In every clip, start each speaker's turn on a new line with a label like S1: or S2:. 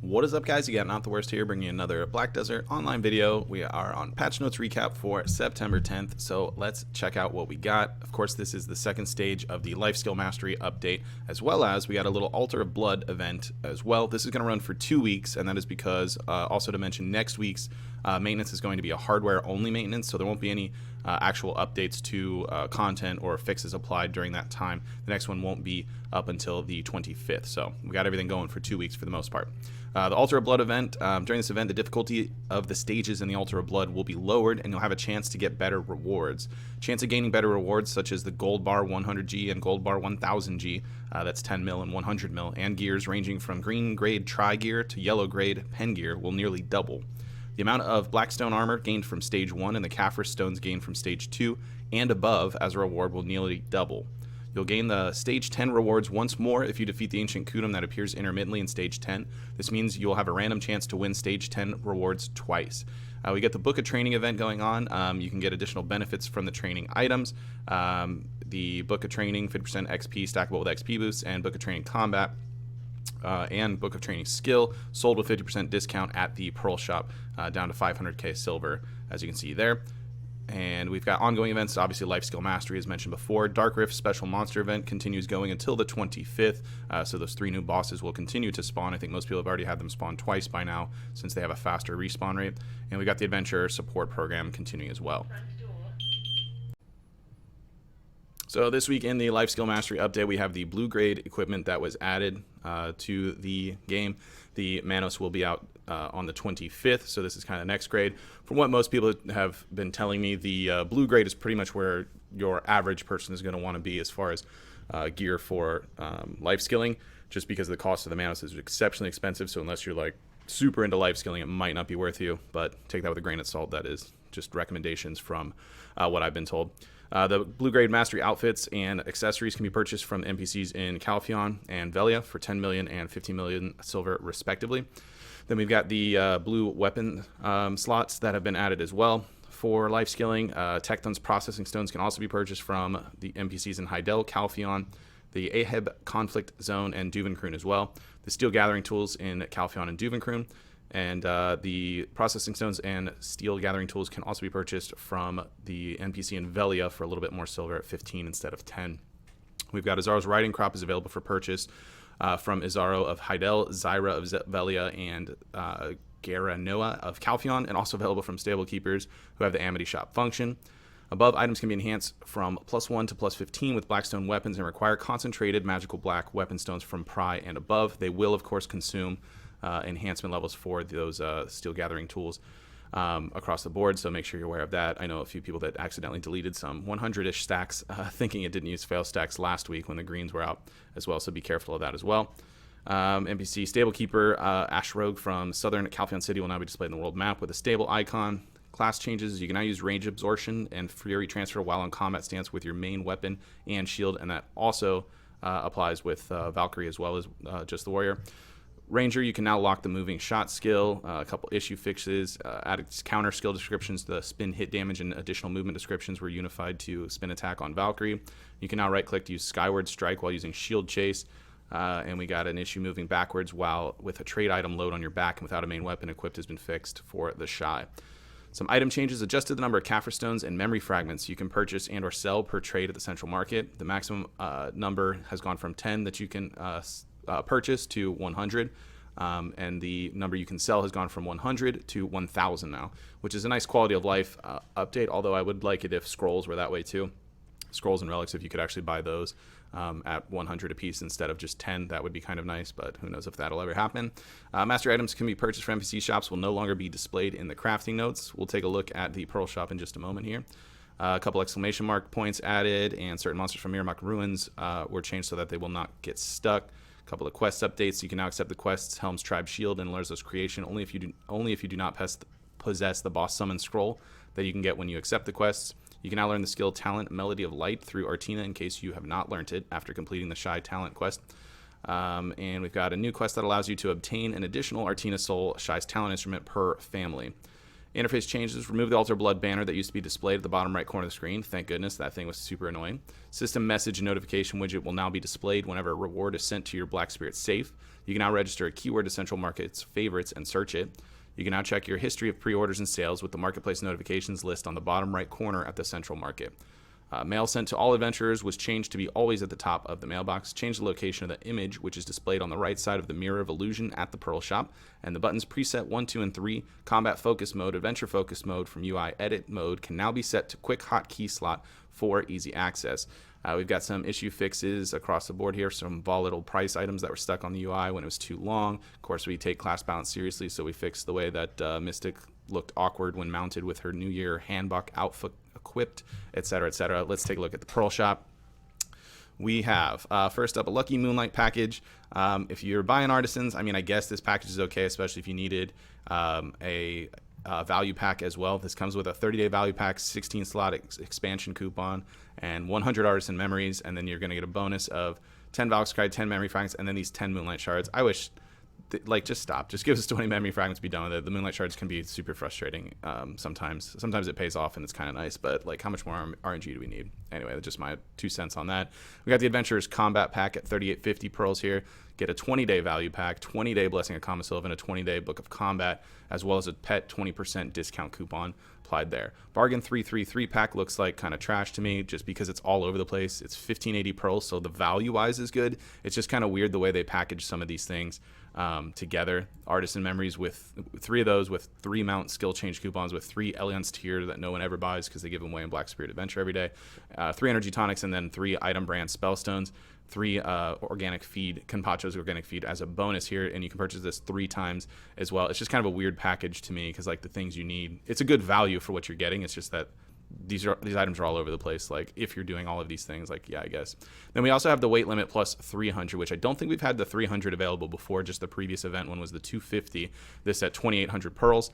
S1: What is up, guys? You got Not the Worst here, bringing you another Black Desert online video. We are on patch notes recap for September 10th, so let's check out what we got. Of course, this is the second stage of the Life Skill Mastery update, as well as we got a little Altar of Blood event as well. This is going to run for 2 weeks, and that is because, also to mention, next week's maintenance is going to be a hardware-only maintenance, so there won't be any actual updates to content or fixes applied during that time. The next one won't be up until the 25th, so we got everything going for 2 weeks for the most part. The Altar of Blood event, during this event, the difficulty of the stages in the Altar of Blood will be lowered, and you'll have a chance to get better rewards. Chance of gaining better rewards, such as the Gold Bar 100G and Gold Bar 1000G, that's 10 mil and 100 mil, and gears ranging from green grade Tri gear to yellow grade Pen gear will nearly double. The amount of Blackstone armor gained from Stage 1 and the Kaffir stones gained from Stage 2 and above as a reward will nearly double. You'll gain the Stage 10 rewards once more if you defeat the Ancient Kudum that appears intermittently in Stage 10. This means you'll have a random chance to win Stage 10 rewards twice. We get the Book of Training event going on. You can get additional benefits from the training items. The Book of Training, 50% XP stackable with XP boosts, and Book of Training Combat and Book of Training Skill sold with 50% discount at the Pearl Shop, down to 500k silver, as you can see there. And we've got ongoing events, obviously Life Skill Mastery as mentioned before. Dark Rift Special Monster event continues going until the 25th, so those 3 new bosses will continue to spawn. I think most people have already had them spawn twice by now since they have a faster respawn rate. And we got the Adventure Support Program continuing as well. So this week in the Life Skill Mastery update, we have the blue grade equipment that was added to the game. The Manos will be out on the 25th, so this is kind of next grade. From what most people have been telling me, the blue grade is pretty much where your average person is going to want to be as far as gear for life skilling, just because the cost of the Manos is exceptionally expensive, so unless you're like super into life skilling, it might not be worth you, but take that with a grain of salt. That is just recommendations from what I've been told. The blue grade mastery outfits and accessories can be purchased from NPCs in Calpheon and Velia for 10 million and 15 million silver respectively. Then we've got the blue weapon slots that have been added as well for life skilling. Tecton's processing stones can also be purchased from the NPCs in Hydael, Calpheon, the Aheb Conflict Zone, and Duvenkroon as well. The steel gathering tools in Calpheon and Duvenkroon. And the processing stones and steel gathering tools can also be purchased from the NPC in Velia for a little bit more silver at 15 instead of 10. We've got Izaro's riding crop is available for purchase from Izaro of Hydael, Zyra of Velia, and Garanoa of Calpheon, and also available from stable keepers who have the Amity Shop function. Above items can be enhanced from +1 to +15 with Blackstone weapons and require concentrated magical black weapon stones from Pry and above. They will, of course, consume enhancement levels for those steel gathering tools across the board, so make sure you're aware of that. I know a few people that accidentally deleted some 100-ish stacks thinking it didn't use fail stacks last week when the greens were out as well, so be careful of that as well. NPC stable keeper Ash Rogue from Southern Calpheon City will now be displayed in the world map with a stable icon. Class changes: you can now use range absorption and fury transfer while on combat stance with your main weapon and shield, and that also applies with Valkyrie as well as just the warrior. Ranger, you can now lock the moving shot skill, a couple issue fixes, added counter skill descriptions. The spin hit damage and additional movement descriptions were unified to spin attack on Valkyrie. You can now right click to use Skyward Strike while using Shield Chase. And we got an issue moving backwards while with a trade item load on your back and without a main weapon equipped has been fixed for the Shy. Some item changes: adjusted the number of Kaffir stones and memory fragments you can purchase and or sell per trade at the central market. The maximum number has gone from 10 that you can purchase to 100, and the number you can sell has gone from 100 to 1,000 now, which is a nice quality of life update, although I would like it if scrolls were that way too. Scrolls and relics, if you could actually buy those at 100 a piece instead of just 10, that would be kind of nice, but who knows if that'll ever happen. Master items can be purchased from NPC shops, will no longer be displayed in the crafting notes. We'll take a look at the Pearl Shop in just a moment here. A couple exclamation mark points added, and certain monsters from Miramok Ruins were changed so that they will not get stuck. A couple of quest updates: you can now accept the quests Helm's Tribe Shield and Larza's Creation only if you do not possess the boss summon scroll that you can get when you accept the quests. You can now learn the skill Talent Melody of Light through Artina in case you have not learned it after completing the Shy Talent quest. And we've got a new quest that allows you to obtain an additional Artina Soul Shy's Talent instrument per family. Interface changes. Remove the Altar Blood banner that used to be displayed at the bottom right corner of the screen. Thank goodness, that thing was super annoying. System message and notification widget will now be displayed whenever a reward is sent to your Black Spirit safe. You can now register a keyword to Central Market's favorites and search it. You can now check your history of pre-orders and sales with the Marketplace notifications list on the bottom right corner at the Central Market. Mail sent to all adventurers was changed to be always at the top of the mailbox. Change the location of the image, which is displayed on the right side of the Mirror of Illusion at the Pearl Shop. And the buttons preset 1, 2, and 3, Combat Focus Mode, Adventure Focus Mode from UI Edit Mode can now be set to Quick Hotkey slot for easy access. We've got some issue fixes across the board here, some volatile price items that were stuck on the UI when it was too long. Of course, we take class balance seriously, so we fixed the way that Mystic looked awkward when mounted with her New Year handbuck outfit equipped, etc., etc. Let's take a look at the Pearl Shop. We have, first up, a Lucky Moonlight package. If you're buying Artisans, I mean, I guess this package is okay, especially if you needed a value pack as well. This comes with a 30-day value pack, 16 slot expansion coupon, and 100 Artisan memories, and then you're going to get a bonus of 10 Valkyrie, 10 memory fragments, and then these 10 Moonlight shards. I wish, like, just stop. Just give us 20 memory fragments, be done with it. The Moonlight shards can be super frustrating sometimes. Sometimes it pays off and it's kind of nice, but like, how much more RNG do we need? Anyway, that's just my 2 cents on that. We got the Adventurers Combat Pack at 3850 pearls here. Get a 20-day value pack, 20-day Blessing of Kama Sylvan, a 20-day Book of Combat, as well as a pet 20% discount coupon applied there. Bargain 333 pack looks like kind of trash to me just because it's all over the place. It's 1580 pearls, so the value-wise is good. It's just kind of weird the way they package some of these things together. Artisan memories with 3 of those with 3 mount skill change coupons with 3 Alliance tier that no one ever buys because they give them away in Black Spirit Adventure every day. 3 energy tonics, and then 3 item brand spellstones. 3 organic feed, Kenpacho's organic feed as a bonus here, and you can purchase this 3 times as well. It's just kind of a weird package to me because like the things you need, it's a good value for what you're getting. It's just that these items are all over the place. Like if you're doing all of these things, like, yeah, I guess. Then we also have the weight limit plus 300, which I don't think we've had the 300 available before. Just the previous event one was the 250. This at 2800 pearls.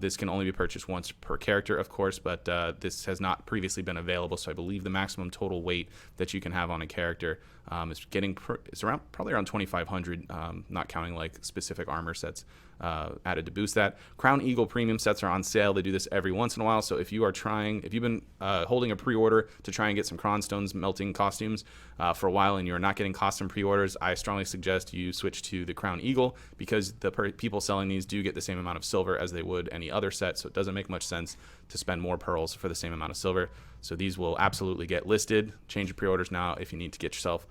S1: This can only be purchased once per character, of course, but this has not previously been available. So I believe the maximum total weight that you can have on a character is probably around 2500, not counting like specific armor sets added to boost that. Crown Eagle premium sets are on sale. They do this every once in a while. So if you've been holding a pre-order to try and get some Cron Stones melting costumes for a while and you're not getting costume pre-orders, I strongly suggest you switch to the Crown Eagle because the people selling these do get the same amount of silver as they would any other set. So it doesn't make much sense to spend more pearls for the same amount of silver. So these will absolutely get listed. Change your pre-orders now if you need to get yourself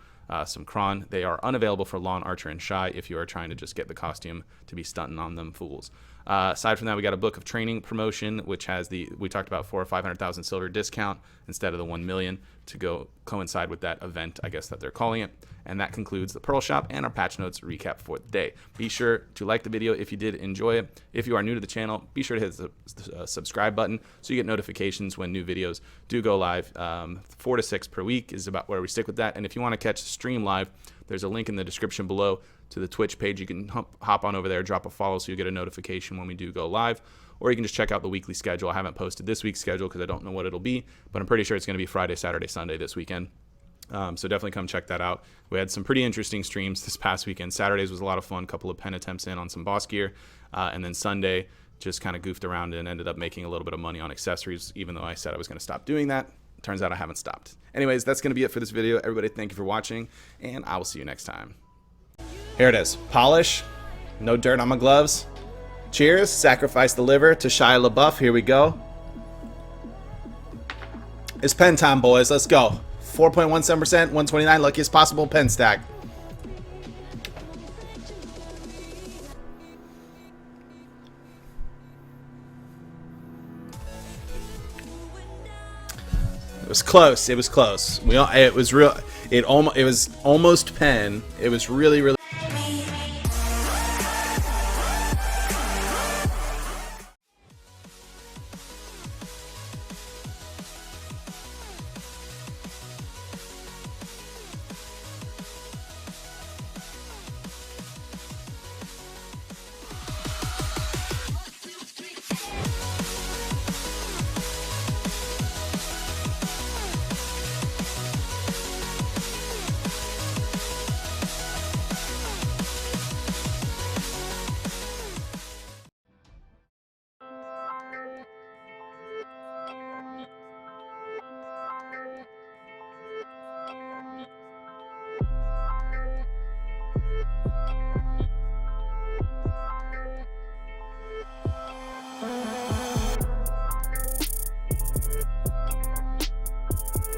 S1: some Cron. They are unavailable for Lawn, Archer, and Shy if you are trying to just get the costume to be stunting on them fools. Aside from that, we got a Book of Training promotion, which has we talked about 400,000 or 500,000 silver discount instead of the 1 million to go coincide with that event, I guess that they're calling it. And that concludes the Pearl Shop and our patch notes recap for the day. Be sure to like the video if you did enjoy it. If you are new to the channel, be sure to hit the subscribe button so you get notifications when new videos do go live. 4 to 6 per week is about where we stick with that. And if you want to catch the stream live, there's a link in the description below to the Twitch page. You can hop on over there, drop a follow so you get a notification when we do go live. Or you can just check out the weekly schedule. I haven't posted this week's schedule because I don't know what it'll be, but I'm pretty sure it's going to be Friday, Saturday, Sunday this weekend. So definitely come check that out. We had some pretty interesting streams this past weekend. Saturdays was a lot of fun, a couple of pen attempts in on some boss gear. And then Sunday just kind of goofed around and ended up making a little bit of money on accessories, even though I said I was going to stop doing that. Turns out I haven't stopped. Anyways, that's going to be it for this video. Everybody, thank you for watching, and I will see you next time. Here it is. Polish. No dirt on my gloves. Cheers. Sacrifice the liver to Shia LaBeouf. Here we go. It's pen time, boys. Let's go. 4.17%, 129, luckiest possible pen stack. It was close. It was close. It was real. It was almost pen. It was really